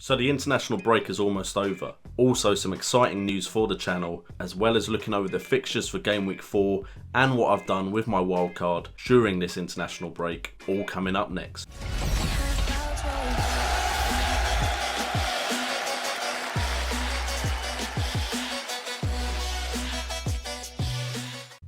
So the international break is almost over. Also some exciting news for the channel, as well as looking over the fixtures for Game Week 4 and what I've done with my wildcard during this international break, all coming up next.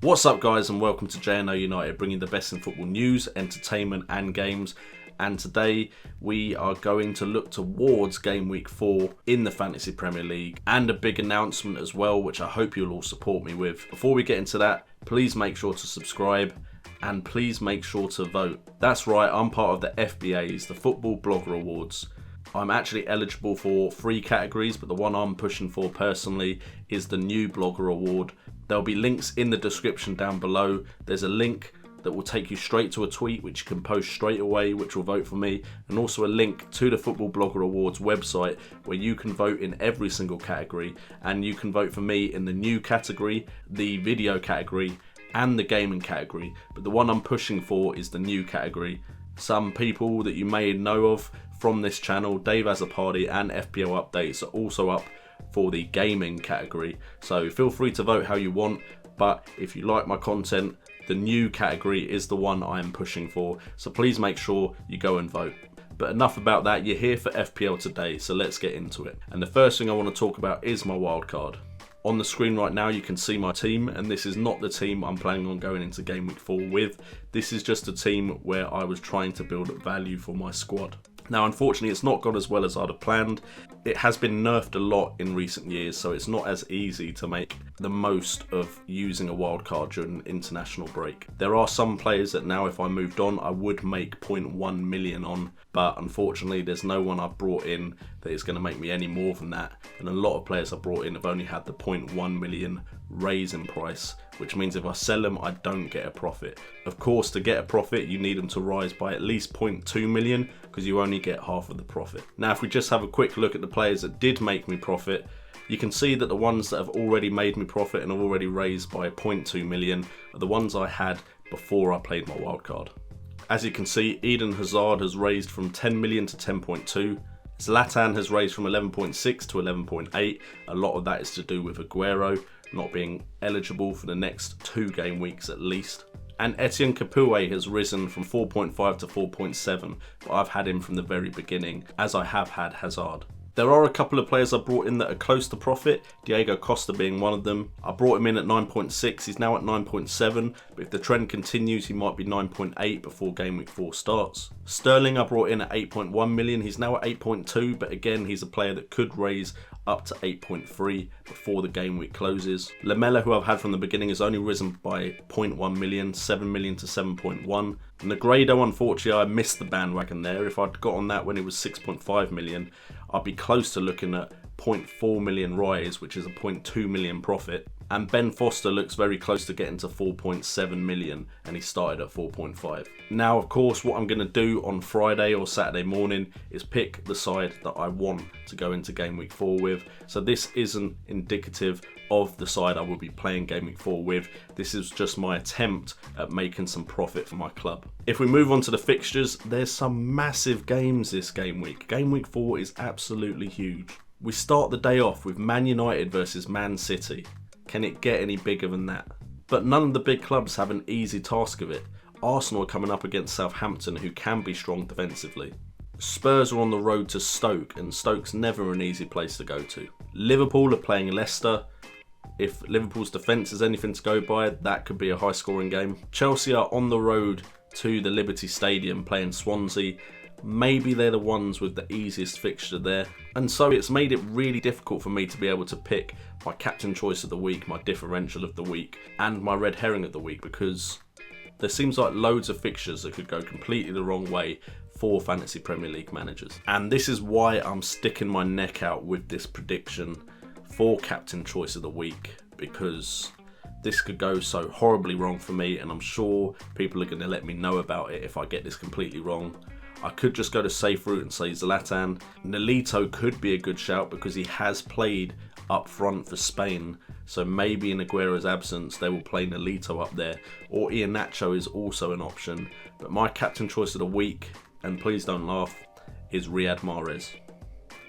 What's up guys, and welcome to JNO United, bringing the best in football news, entertainment and games. And today we are going to look towards Game Week 4 in the Fantasy Premier League, and a big announcement as well, which I hope you'll all support me with. Before we get into that, please make sure to subscribe and please make sure to vote. That's right, I'm part of the FBAs, the Football Blogger Awards. I'm actually eligible for 3 categories, but the one I'm pushing for personally is the new Blogger Award. There'll be links in the description down below. There's a link that will take you straight to a tweet which you can post straight away, which will vote for me, and also a link to the Football Blogger Awards website where you can vote in every single category, and you can vote for me in the new category, the video category and the gaming category. But the one I'm pushing for is the new category. Some people that you may know of from this channel, Dave Has a Party and FPL Updates, are also up for the gaming category, so feel free to vote how you want. But if you like my content, the new category is the one I am pushing for, so please make sure you go and vote. But enough about that, you're here for FPL today, so let's get into it. And the first thing I want to talk about is my wildcard. On the screen right now you can see my team, and this is not the team I'm planning on going into Game Week 4 with. This is just a team where I was trying to build up value for my squad. Now unfortunately it's not gone as well as I'd have planned. It has been nerfed a lot in recent years, so it's not as easy to make the most of using a wildcard during an international break. There are some players that now, if I moved on, I would make 0.1 million on, but unfortunately there's no one I've brought in that is going to make me any more than that, and a lot of players I've brought in have only had the 0.1 million raise in price, which means if I sell them I don't get a profit. Of course, to get a profit you need them to rise by at least 0.2 million, because you only get half of the profit. Now if we just have a quick look at the players that did make me profit, you can see that the ones that have already made me profit and have already raised by 0.2 million are the ones I had before I played my wildcard. As you can see, Eden Hazard has raised from 10 million to 10.2. Zlatan has raised from 11.6 to 11.8. A lot of that is to do with Aguero not being eligible for the next 2 game weeks at least. And Etienne Capoue has risen from 4.5 to 4.7, but I've had him from the very beginning, as I have had Hazard. There are a couple of players I brought in that are close to profit, Diego Costa being one of them. I brought him in at 9.6, he's now at 9.7, but if the trend continues he might be 9.8 before Game Week 4 starts. Sterling I brought in at 8.1 million, he's now at 8.2, but again he's a player that could raise up to 8.3 before the game week closes. Lamela, who I've had from the beginning, has only risen by 0.1 million, 7 million to 7.1. Negredo, unfortunately I missed the bandwagon there. If I'd got on that when it was 6.5 million, I'd be close to looking at 0.4 million rise, which is a 0.2 million profit. And Ben Foster looks very close to getting to 4.7 million, and he started at 4.5. Now of course what I'm going to do on Friday or Saturday morning is pick the side that I want to go into Game Week 4 with. So this isn't indicative of the side I will be playing Game Week 4 with. This is just my attempt at making some profit for my club. If we move on to the fixtures, there's some massive games this game week. Game Week 4 is absolutely huge. We start the day off with Man United versus Man City. Can it get any bigger than that? But none of the big clubs have an easy task of it. Arsenal are coming up against Southampton, who can be strong defensively. Spurs are on the road to Stoke, and Stoke's never an easy place to go to. Liverpool are playing Leicester. If Liverpool's defence is anything to go by, that could be a high scoring game. Chelsea are on the road to the Liberty Stadium playing Swansea. Maybe they're the ones with the easiest fixture there. And so it's made it really difficult for me to be able to pick my captain choice of the week, my differential of the week, and my red herring of the week, because there seems like loads of fixtures that could go completely the wrong way for Fantasy Premier League managers. And this is why I'm sticking my neck out with this prediction for captain choice of the week, because this could go so horribly wrong for me, and I'm sure people are going to let me know about it if I get this completely wrong. I could just go the safe route and say Zlatan. Nolito could be a good shout because he has played up front for Spain, so maybe in Aguero's absence they will play Nolito up there, or Iheanacho is also an option. But my captain choice of the week, and please don't laugh, is Riyad Mahrez.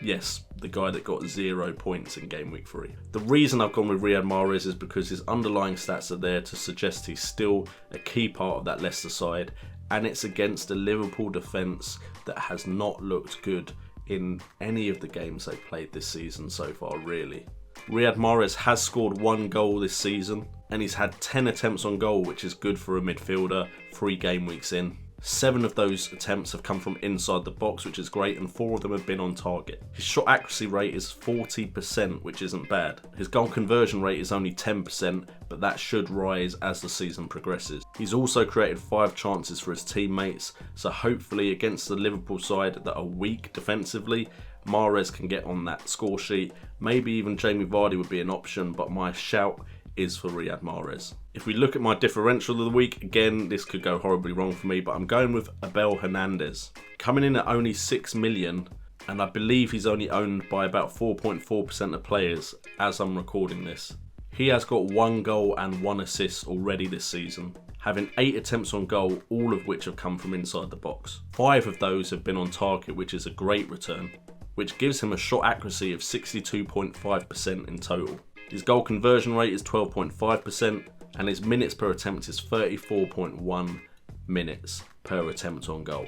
Yes, the guy that got 0 points in Game Week 3. The reason I've gone with Riyad Mahrez is because his underlying stats are there to suggest he's still a key part of that Leicester side, and it's against a Liverpool defence that has not looked good in any of the games they've played this season so far, really. Riyad Mahrez has scored 1 goal this season, and he's had 10 attempts on goal, which is good for a midfielder 3 game weeks in. 7 of those attempts have come from inside the box, which is great, and 4 of them have been on target. His shot accuracy rate is 40%, which isn't bad. His goal conversion rate is only 10%, but that should rise as the season progresses. He's also created 5 chances for his teammates, so hopefully against the Liverpool side that are weak defensively, Mahrez can get on that score sheet. Maybe even Jamie Vardy would be an option, but my shout is for Riyad Mahrez. If we look at my differential of the week, again, this could go horribly wrong for me, but I'm going with Abel Hernandez. Coming in at only 6 million, and I believe he's only owned by about 4.4% of players as I'm recording this. He has got 1 goal and 1 assist already this season, having 8 attempts on goal, all of which have come from inside the box. 5 of those have been on target, which is a great return, which gives him a shot accuracy of 62.5% in total. His goal conversion rate is 12.5%, and his minutes per attempt is 34.1 minutes per attempt on goal.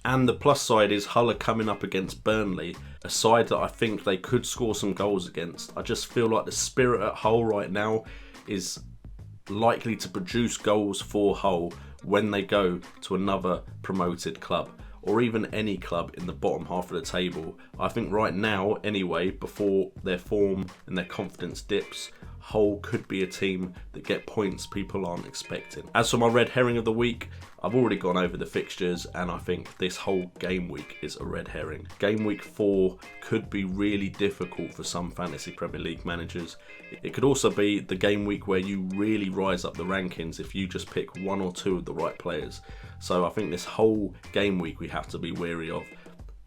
And the plus side is Hull are coming up against Burnley, a side that I think they could score some goals against. I just feel like the spirit at Hull right now is likely to produce goals for Hull when they go to another promoted club, or even any club in the bottom half of the table. I think right now, anyway, before their form and their confidence dips, Hull could be a team that get points people aren't expecting. As for my red herring of the week, I've already gone over the fixtures, and I think this whole game week is a red herring. Game week 4 could be really difficult for some fantasy Premier League managers. It could also be the game week where you really rise up the rankings if you just pick 1 or 2 of the right players. So I think this whole game week we have to be wary of.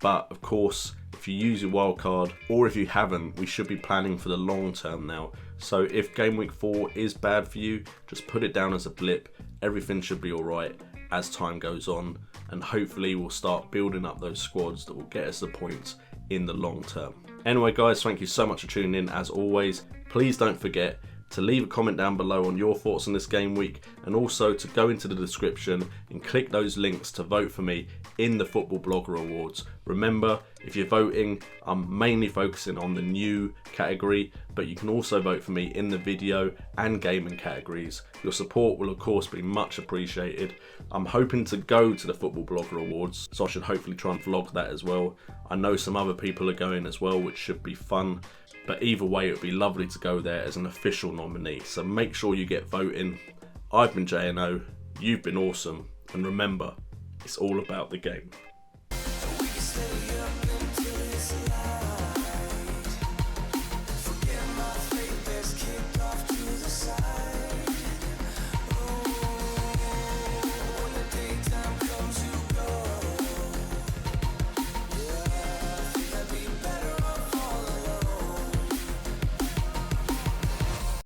But of course, if you use your wildcard, or if you haven't, we should be planning for the long term now. So if game week 4 is bad for you, just put it down as a blip. Everything should be alright as time goes on, and hopefully we'll start building up those squads that will get us the points in the long term. Anyway guys, thank you so much for tuning in as always. Please don't forget to leave a comment down below on your thoughts on this game week, and also to go into the description and click those links to vote for me in the Football Blogger Awards. Remember, if you're voting, I'm mainly focusing on the new category, but you can also vote for me in the video and gaming categories. Your support will of course be much appreciated. I'm hoping to go to the Football Blogger Awards, so I should hopefully try and vlog that as well. I know some other people are going as well, which should be fun. But either way, it would be lovely to go there as an official nominee. So make sure you get voting. I've been JNO, you've been awesome, and remember, it's all about the game.